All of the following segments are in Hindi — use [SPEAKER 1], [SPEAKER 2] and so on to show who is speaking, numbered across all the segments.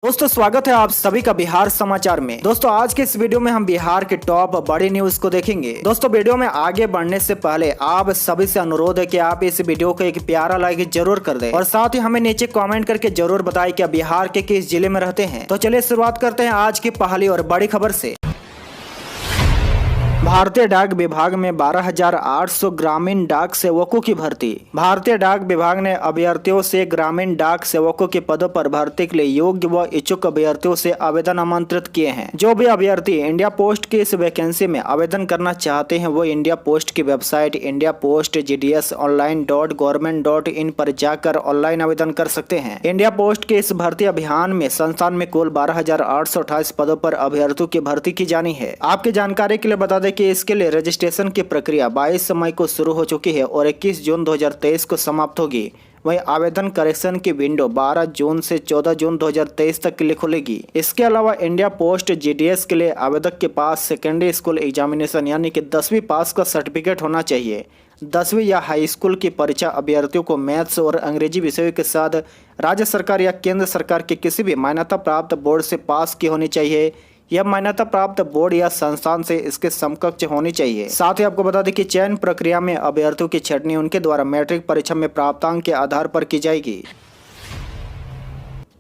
[SPEAKER 1] दोस्तों स्वागत है आप सभी का बिहार समाचार में। दोस्तों आज के इस वीडियो में हम बिहार के टॉप बड़ी न्यूज को देखेंगे। दोस्तों वीडियो में आगे बढ़ने से पहले आप सभी से अनुरोध है कि आप इस वीडियो को एक प्यारा लाइक जरूर कर दें और साथ ही हमें नीचे कमेंट करके जरूर बताएं कि आप बिहार के किस जिले में रहते हैं। तो चलिए शुरुआत करते हैं आज की पहली और बड़ी खबर से। भारतीय डाक विभाग में 12,800 ग्रामीण डाक सेवकों की भर्ती। भारतीय डाक विभाग ने अभ्यर्थियों से ग्रामीण डाक सेवकों के पदों पर भर्ती के लिए योग्य व इच्छुक अभ्यर्थियों से आवेदन आमंत्रित किए हैं। जो भी अभ्यर्थी इंडिया पोस्ट की इस वैकेंसी में आवेदन करना चाहते हैं वो इंडिया पोस्ट की वेबसाइट indiapost.gds.online.in पर जाकर ऑनलाइन आवेदन कर सकते हैं। इंडिया पोस्ट के इस भर्ती अभियान में संस्थान में कुल 12,828 पदों पर अभ्यर्थियों की भर्ती की जानी है। आपकी जानकारी के लिए बता दें कि इसके लिए रजिस्ट्रेशन की प्रक्रिया 22 मई को शुरू हो चुकी है और 21 जून 2023 को समाप्त होगी। वहीं आवेदन करेक्शन की विंडो 12 जून से 14 जून 2023 तक के लिए खुलेगी। इसके अलावा इंडिया पोस्ट जीडीएस के लिए आवेदक के पास सेकेंडरी स्कूल एग्जामिनेशन यानी कि 10वीं पास का सर्टिफिकेट होना चाहिए। 10वीं या हाई स्कूल की परीक्षा अभ्यर्थियों को मैथ्स और अंग्रेजी विषयों के साथ राज्य सरकार या केंद्र सरकार के किसी भी मान्यता प्राप्त बोर्ड से पास की होनी चाहिए। यह मान्यता प्राप्त बोर्ड या संस्थान से इसके समकक्ष होनी चाहिए। साथ ही आपको बता दें कि चयन प्रक्रिया में अभ्यर्थियों की छंटनी उनके द्वारा मैट्रिक परीक्षा में प्राप्तांक के आधार पर की जाएगी।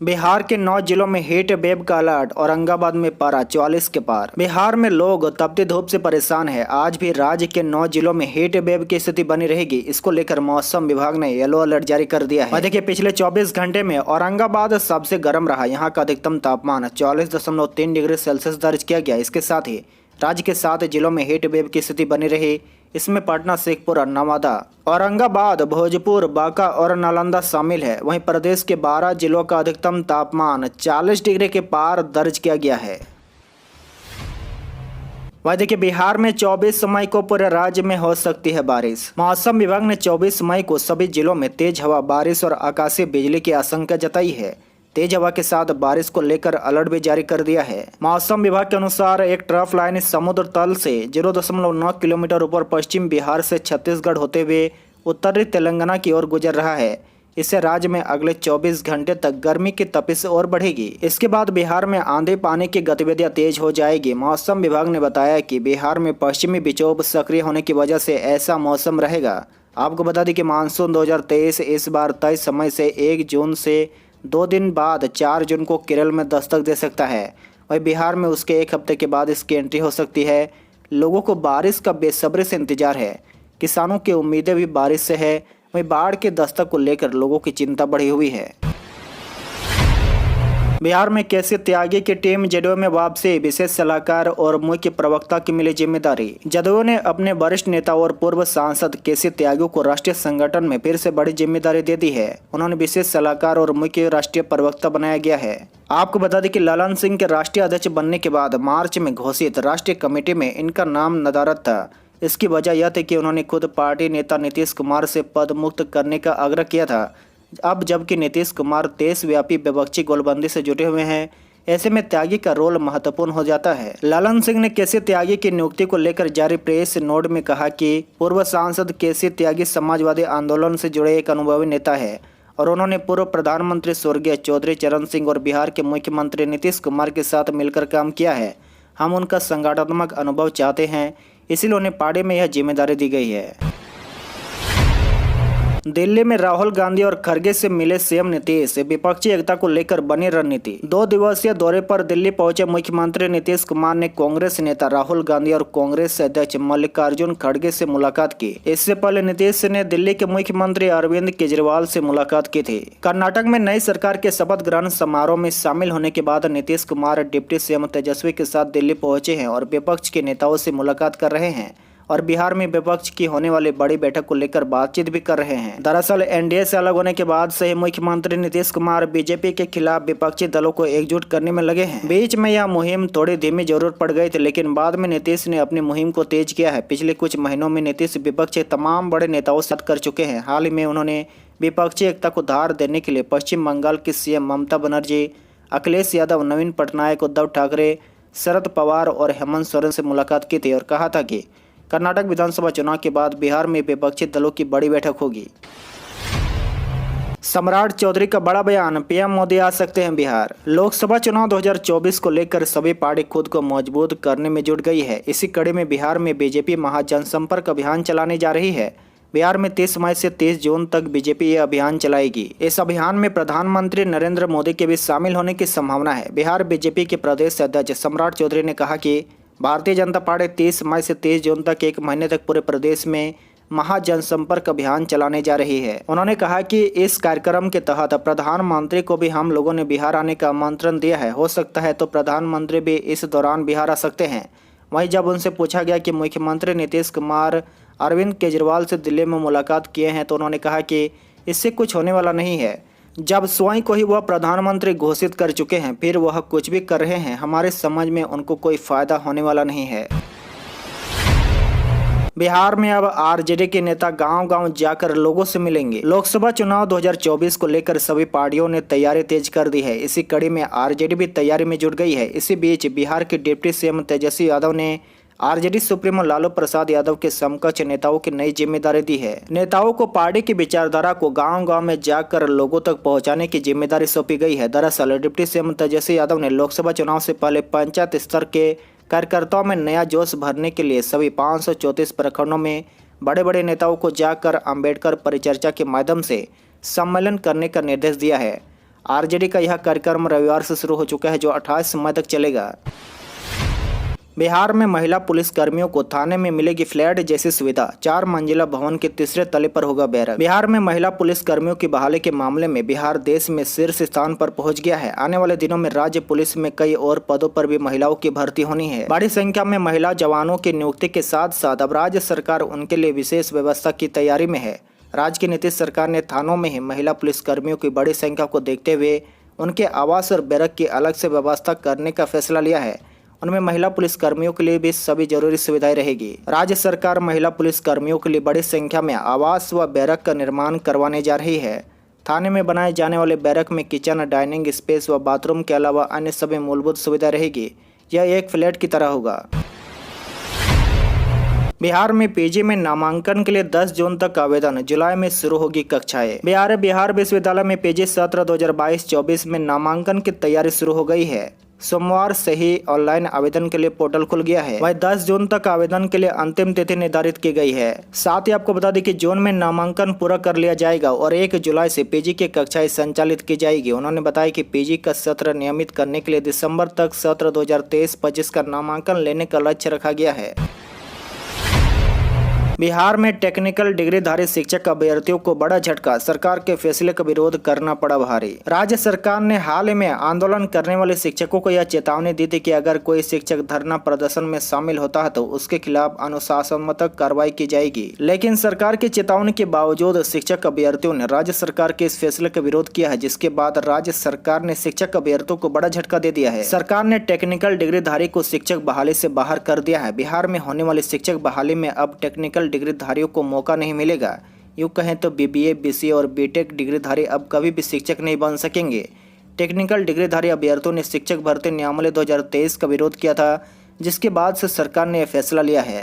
[SPEAKER 1] बिहार के 9 जिलों में हीट वेव का अलर्ट। औरंगाबाद में पारा 44 के पार। बिहार में लोग तपती धूप से परेशान है। आज भी राज्य के 9 जिलों में हीट वेव की स्थिति बनी रहेगी। इसको लेकर मौसम विभाग ने येलो अलर्ट जारी कर दिया है। देखिए पिछले 24 घंटे में औरंगाबाद सबसे गर्म रहा। यहाँ का अधिकतम तापमान 44.3 डिग्री सेल्सियस दर्ज किया गया। इसके साथ ही राज्य के 7 जिलों में हीट वेव की स्थिति बनी रही। इसमें पटना, शेखपुर, नवादा, औरंगाबाद, भोजपुर, बांका और नालंदा शामिल है। वहीं प्रदेश के 12 जिलों का अधिकतम तापमान 40 डिग्री के पार दर्ज किया गया है। वहीं देखिए बिहार में 24 मई को पूरे राज्य में हो सकती है बारिश। मौसम विभाग ने 24 मई को सभी जिलों में तेज हवा, बारिश और आकाशीय बिजली की आशंका जताई है। तेज हवा के साथ बारिश को लेकर अलर्ट भी जारी कर दिया है। मौसम विभाग के अनुसार एक ट्रफ लाइन समुद्र तल से 0.9 किलोमीटर ऊपर पश्चिम बिहार से छत्तीसगढ़ होते हुए उत्तरी तेलंगाना की ओर गुजर रहा है। इससे राज्य में अगले 24 घंटे तक गर्मी की तपिश और बढ़ेगी। इसके बाद बिहार में आंधी पानी की गतिविधियां तेज हो जाएगी। मौसम विभाग ने बताया कि बिहार में पश्चिमी विक्षोभ सक्रिय होने की वजह से ऐसा मौसम रहेगा। आपको बता दें कि मानसून 2023 इस बार तय समय से 1 जून से 2 दिन बाद 4 जून को केरल में दस्तक दे सकता है। वहीं बिहार में उसके 1 हफ्ते के बाद इसकी एंट्री हो सकती है। लोगों को बारिश का बेसब्री से इंतजार है। किसानों की उम्मीदें भी बारिश से है। वहीं बाढ़ के दस्तक को लेकर लोगों की चिंता बढ़ी हुई है। बिहार में केसी त्यागी की टीम जदयू में वापसी। विशेष सलाहकार और मुख्य प्रवक्ता की मिली जिम्मेदारी। जदयू ने अपने वरिष्ठ नेता और पूर्व सांसद केसी त्यागी को राष्ट्रीय संगठन में फिर से बड़ी जिम्मेदारी दे दी है। उन्होंने विशेष सलाहकार और मुख्य राष्ट्रीय प्रवक्ता बनाया गया है। आपको बता दें कि ललन सिंह के राष्ट्रीय अध्यक्ष बनने के बाद मार्च में घोषित राष्ट्रीय कमेटी में इनका नाम नदारद था। इसकी वजह यह थी कि उन्होंने खुद पार्टी नेता नीतीश कुमार से पद मुक्त करने का आग्रह किया था। अब जबकि नीतीश कुमार देशव्यापी विपक्षी गोलबंदी से जुटे हुए हैं, ऐसे में त्यागी का रोल महत्वपूर्ण हो जाता है। ललन सिंह ने केसी त्यागी की नियुक्ति को लेकर जारी प्रेस नोट में कहा कि पूर्व सांसद केसी त्यागी समाजवादी आंदोलन से जुड़े एक अनुभवी नेता है और उन्होंने पूर्व प्रधानमंत्री स्वर्गीय चौधरी चरण सिंह और बिहार के मुख्यमंत्री नीतीश कुमार के साथ मिलकर काम किया है। हम उनका संगठनात्मक अनुभव चाहते हैं, इसीलिए उन्हें पार्टी में यह जिम्मेदारी दी गई है। दिल्ली में राहुल गांधी और खड़गे से मिले सीएम नीतीश। विपक्षी एकता को लेकर बनी रणनीति। 2 दिवसीय दौरे पर दिल्ली पहुंचे मुख्यमंत्री नीतीश कुमार ने कांग्रेस नेता राहुल गांधी और कांग्रेस अध्यक्ष मल्लिकार्जुन खड़गे से मुलाकात की। इससे पहले नीतीश ने दिल्ली के मुख्यमंत्री अरविंद केजरीवाल से मुलाकात की थी। कर्नाटक में नई सरकार के शपथ ग्रहण समारोह में शामिल होने के बाद नीतीश कुमार डिप्टी सीएम तेजस्वी के साथ दिल्ली पहुंचे हैं और विपक्ष के नेताओं से मुलाकात कर रहे हैं और बिहार में विपक्ष की होने वाली बड़ी बैठक को लेकर बातचीत भी कर रहे हैं। दरअसल एनडीए से अलग होने के बाद से ही मुख्यमंत्री नीतीश कुमार बीजेपी के खिलाफ विपक्षी दलों को एकजुट करने में लगे हैं। बीच में यह मुहिम थोड़ी धीमी जरूर पड़ गई थी, लेकिन बाद में नीतीश ने अपनी मुहिम को तेज किया है। पिछले कुछ महीनों में नीतीश विपक्ष के तमाम बड़े नेताओं से बात कर चुके हैं। हाल ही में उन्होंने विपक्षी एकता को धार देने के लिए पश्चिम बंगाल की सीएम ममता बनर्जी, अखिलेश यादव, नवीन पटनायक, उद्धव ठाकरे, शरद पवार और हेमंत सोरेन से मुलाकात की थी और कहा था कि कर्नाटक विधानसभा चुनाव के बाद बिहार में विपक्षी दलों की बड़ी बैठक होगी। सम्राट चौधरी का बड़ा बयान, पीएम मोदी आ सकते हैं बिहार। लोकसभा चुनाव 2024 को लेकर सभी पार्टी खुद को मजबूत करने में जुट गई है। इसी कड़ी में बिहार में बीजेपी महाजनसंपर्क अभियान चलाने जा रही है। बिहार में 30 मई से 30 जून तक बीजेपी ये अभियान चलाएगी। इस अभियान में प्रधानमंत्री नरेंद्र मोदी के भी शामिल होने की संभावना है। बिहार बीजेपी के प्रदेश अध्यक्ष सम्राट चौधरी ने कहा कि भारतीय जनता पार्टी 30 मई से 30 जून तक एक महीने तक पूरे प्रदेश में महाजनसंपर्क अभियान चलाने जा रही है। उन्होंने कहा कि इस कार्यक्रम के तहत प्रधानमंत्री को भी हम लोगों ने बिहार आने का आमंत्रण दिया है। हो सकता है तो प्रधानमंत्री भी इस दौरान बिहार आ सकते हैं। वहीं जब उनसे पूछा गया कि मुख्यमंत्री नीतीश कुमार अरविंद केजरीवाल से दिल्ली में मुलाकात किए हैं तो उन्होंने कहा कि इससे कुछ होने वाला नहीं है। जब स्वयं को ही वह प्रधानमंत्री घोषित कर चुके हैं, फिर वह कुछ भी कर रहे हैं, हमारे समझ में उनको कोई फायदा होने वाला नहीं है। बिहार में अब आरजेडी के नेता गांव-गांव जाकर लोगों से मिलेंगे। लोकसभा चुनाव 2024 को लेकर सभी पार्टियों ने तैयारी तेज कर दी है। इसी कड़ी में आरजेडी भी तैयारी में जुट गई है। इसी बीच बिहार के डिप्टी सीएम तेजस्वी यादव ने आरजेडी सुप्रीमो लालू प्रसाद यादव के समकक्ष नेताओं की नई जिम्मेदारी दी है। नेताओं को पार्टी की विचारधारा को गांव-गांव में जाकर लोगों तक पहुंचाने की जिम्मेदारी सौंपी गई है। दरअसल डिप्टी सीएम तेजस्वी यादव ने लोकसभा चुनाव से पहले पंचायत स्तर के कार्यकर्ताओं में नया जोश भरने के लिए सभी 534 प्रखंडों में बड़े बड़े नेताओं को जाकर अंबेडकर परिचर्चा के माध्यम से सम्मेलन करने का निर्देश दिया है। आरजेडी का यह कार्यक्रम रविवार से शुरू हो चुका है, जो 28 मई तक चलेगा। बिहार में महिला पुलिस कर्मियों को थाने में मिलेगी फ्लैट जैसी सुविधा। 4 मंजिला भवन के तीसरे तले पर होगा बैरक। बिहार में महिला पुलिस कर्मियों की बहाली के मामले में बिहार देश में शीर्ष स्थान पर पहुंच गया है। आने वाले दिनों में राज्य पुलिस में कई और पदों पर भी महिलाओं की भर्ती होनी है। बड़ी संख्या में महिला जवानों की नियुक्ति के साथ साथ अब राज्य सरकार उनके लिए विशेष व्यवस्था की तैयारी में है। राज्य की नीतीश सरकार ने थानों में ही महिला पुलिस कर्मियों की बड़ी संख्या को देखते हुए उनके आवास और बैरक की अलग से व्यवस्था करने का फैसला लिया है। उनमें महिला पुलिस कर्मियों के लिए भी सभी जरूरी सुविधाएं रहेगी। राज्य सरकार महिला पुलिस कर्मियों के लिए बड़ी संख्या में आवास व बैरक का निर्माण करवाने जा रही है। थाने में बनाए जाने वाले बैरक में किचन, डाइनिंग स्पेस व बाथरूम के अलावा अन्य सभी मूलभूत सुविधा रहेगी। यह एक फ्लैट की तरह होगा। बिहार में पीजी में नामांकन के लिए 10 जून तक आवेदन, जुलाई में शुरू होगी कक्षाएं। बिहार विश्वविद्यालय में पीजी सत्र 2022-24 में नामांकन की तैयारी शुरू हो गई है। सोमवार से ही ऑनलाइन आवेदन के लिए पोर्टल खुल गया है। वहीं 10 जून तक आवेदन के लिए अंतिम तिथि निर्धारित की गई है। साथ ही आपको बता दें कि जून में नामांकन पूरा कर लिया जाएगा और 1 जुलाई से पीजी की कक्षाएं संचालित की जाएगी। उन्होंने बताया कि पीजी का सत्र नियमित करने के लिए दिसंबर तक सत्र 2023-25 का नामांकन लेने का लक्ष्य रखा गया है। बिहार में टेक्निकल डिग्रीधारी शिक्षक अभ्यर्थियों को बड़ा झटका, सरकार के फैसले का विरोध करना पड़ा भारी। राज्य सरकार ने हाल ही में आंदोलन करने वाले शिक्षकों को यह चेतावनी दी थी कि अगर कोई शिक्षक धरना प्रदर्शन में शामिल होता है तो उसके खिलाफ अनुशासनात्मक कार्रवाई की जाएगी। लेकिन सरकार की चेतावनी के बावजूद शिक्षक अभ्यर्थियों ने राज्य सरकार के इस फैसले का विरोध किया है, जिसके बाद राज्य सरकार ने शिक्षक अभ्यर्थियों को बड़ा झटका दे दिया है। सरकार ने टेक्निकल डिग्रीधारी को शिक्षक बहाली से बाहर कर दिया है। बिहार में होने वाली शिक्षक बहाली में अब टेक्निकल डिग्रीधारियों को मौका नहीं मिलेगा। यूँ कहें तो बीबीए, बीसीए और बीटेक डिग्रीधारी अब कभी भी शिक्षक नहीं बन सकेंगे। टेक्निकल डिग्रीधारी अभ्यर्थियों ने शिक्षक भर्ती नियमावली 2023 का विरोध किया था, जिसके बाद से सरकार ने यह फैसला लिया है।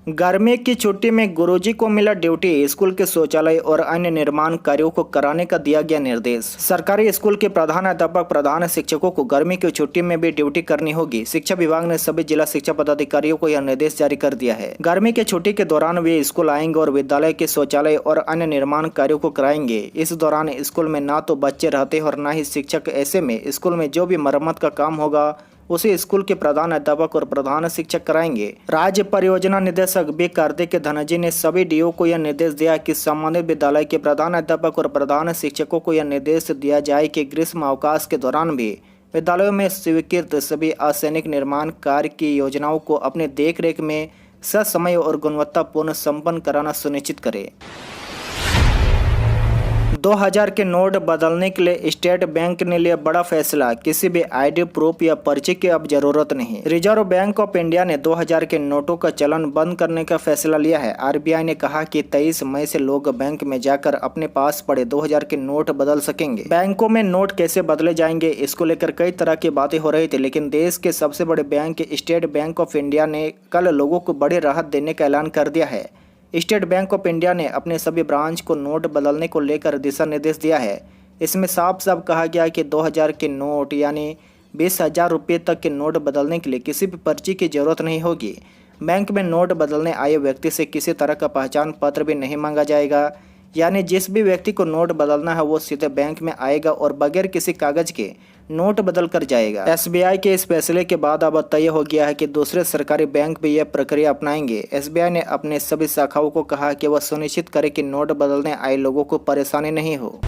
[SPEAKER 1] गर्मी की छुट्टी में गुरुजी को मिला ड्यूटी, स्कूल के शौचालय और अन्य निर्माण कार्यों को कराने का दिया गया निर्देश। सरकारी स्कूल के प्रधानाध्यापक, प्रधान शिक्षकों को गर्मी की छुट्टी में भी ड्यूटी करनी होगी। शिक्षा विभाग ने सभी जिला शिक्षा पदाधिकारियों को यह निर्देश जारी कर दिया है। गर्मी की छुट्टी के दौरान वे स्कूल आएंगे और विद्यालय के शौचालय और अन्य निर्माण कार्यों को कराएंगे। इस दौरान स्कूल में ना तो बच्चे रहते और न ही शिक्षक। ऐसे में स्कूल में जो भी मरम्मत का काम होगा उसे स्कूल के प्रधान अध्यापक और प्रधान शिक्षक कराएंगे। राज्य परियोजना निदेशक बी कार्तिक धनजी ने सभी डीओ को यह निर्देश दिया कि संबंधित विद्यालय के प्रधान अध्यापक और प्रधान शिक्षकों को यह निर्देश दिया जाए कि ग्रीष्म अवकाश के दौरान भी विद्यालयों में स्वीकृत सभी असैनिक निर्माण कार्य की योजनाओं को अपने देखरेख में ससमय और गुणवत्तापूर्ण संपन्न कराना सुनिश्चित करें। 2000 के नोट बदलने के लिए स्टेट बैंक ने लिया बड़ा फैसला, किसी भी आईडी प्रूफ या पर्ची की अब जरूरत नहीं। रिजर्व बैंक ऑफ इंडिया ने 2000 के नोटों का चलन बंद करने का फैसला लिया है। आरबीआई ने कहा कि 23 मई से लोग बैंक में जाकर अपने पास पड़े 2000 के नोट बदल सकेंगे। बैंकों में नोट कैसे बदले जाएंगे, इसको लेकर कई तरह की बातें हो रही थी, लेकिन देश के सबसे बड़े bank state bank of India ने कल लोगों को बड़ी राहत देने का ऐलान कर दिया है। स्टेट बैंक ऑफ इंडिया ने अपने सभी ब्रांच को नोट बदलने को लेकर दिशा निर्देश दिया है। इसमें साफ साफ कहा गया कि 2000 के नोट यानी 20,000 रुपये तक के नोट बदलने के लिए किसी भी पर्ची की जरूरत नहीं होगी। बैंक में नोट बदलने आए व्यक्ति से किसी तरह का पहचान पत्र भी नहीं मांगा जाएगा। यानी जिस भी व्यक्ति को नोट बदलना है वो सीधे बैंक में आएगा और बगैर किसी कागज के नोट बदल कर जाएगा। एसबीआई के इस फैसले के बाद अब तय हो गया है कि दूसरे सरकारी बैंक भी यह प्रक्रिया अपनाएंगे। एसबीआई ने अपने सभी शाखाओं को कहा कि वह सुनिश्चित करे कि नोट बदलने आए लोगों को परेशानी नहीं हो।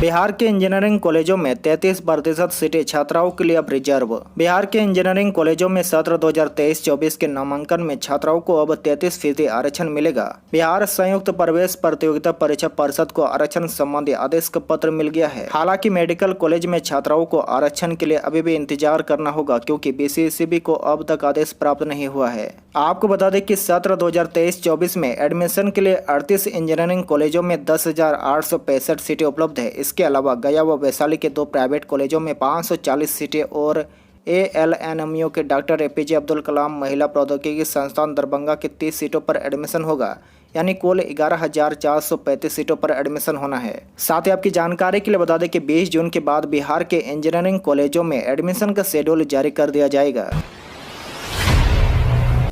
[SPEAKER 1] बिहार के इंजीनियरिंग कॉलेजों में 33% सीटें छात्राओं के लिए अब रिजर्व। बिहार के इंजीनियरिंग कॉलेजों में सत्र 2023-24 के नामांकन में छात्राओं को अब 33% आरक्षण मिलेगा। बिहार संयुक्त प्रवेश प्रतियोगिता परीक्षा परिषद को आरक्षण संबंधी आदेश का पत्र मिल गया है। हालांकि मेडिकल कॉलेज में छात्राओं को आरक्षण के लिए अभी भी इंतजार करना होगा, क्योंकि बीसीसीबी को अब तक आदेश प्राप्त नहीं हुआ है। आपको बता दें कि सत्र 2023-24 में एडमिशन के लिए 38 इंजीनियरिंग कॉलेजों में 10,865 सीटें उपलब्ध है। इसके अलावा गया व वैशाली के 2 प्राइवेट कॉलेजों में 540 सीटें और ALNMU के डॉक्टर APJ अब्दुल कलाम महिला प्रौद्योगिकी संस्थान दरभंगा की 30 सीटों पर एडमिशन होगा। यानी कुल 11,435 सीटों पर एडमिशन होना है। साथ ही आपकी जानकारी के लिए बता दें कि 20 जून के बाद बिहार के इंजीनियरिंग कॉलेजों में एडमिशन का शेड्यूल जारी कर दिया जाएगा।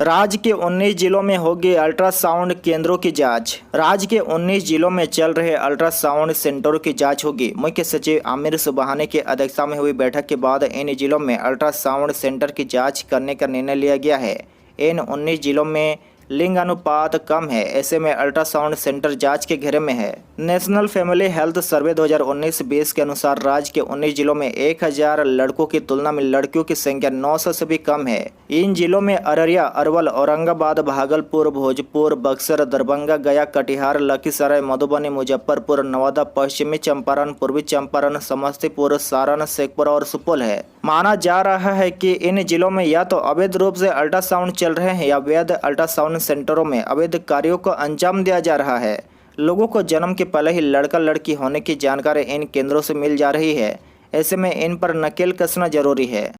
[SPEAKER 1] राज्य के 19 जिलों में होगी अल्ट्रासाउंड केंद्रों की जांच। राज्य के 19 जिलों में चल रहे अल्ट्रासाउंड सेंटरों की जांच होगी। मुख्य सचिव आमिर सुबहानी की अध्यक्षता में हुई बैठक के बाद इन जिलों में अल्ट्रासाउंड सेंटर की जांच करने का निर्णय लिया गया है। इन 19 जिलों में लिंग अनुपात कम है, ऐसे में अल्ट्रासाउंड सेंटर जांच के घेरे में है। नेशनल फैमिली हेल्थ सर्वे 2019-20 के अनुसार राज्य के 19 जिलों में 1000 लड़कों की तुलना में लड़कियों की संख्या 900 से भी कम है। इन जिलों में अररिया, अरवल, औरंगाबाद, भागलपुर, भोजपुर, बक्सर, दरभंगा, गया, कटिहार, लखीसराय, मधुबनी, मुजफ्फरपुर, नवादा, पश्चिमी चंपारण, पूर्वी चंपारण, समस्तीपुर, सारण, शेखपुरा और सुपौल है। माना जा रहा है कि इन जिलों में या तो अवैध रूप से अल्ट्रासाउंड चल रहे हैं या वैध अल्ट्रासाउंड सेंटरों में अवैध कार्यों को अंजाम दिया जा रहा है। लोगों को जन्म के पहले ही लड़का लड़की होने की जानकारी इन केंद्रों से मिल जा रही है। ऐसे में इन पर नकेल कसना जरूरी है।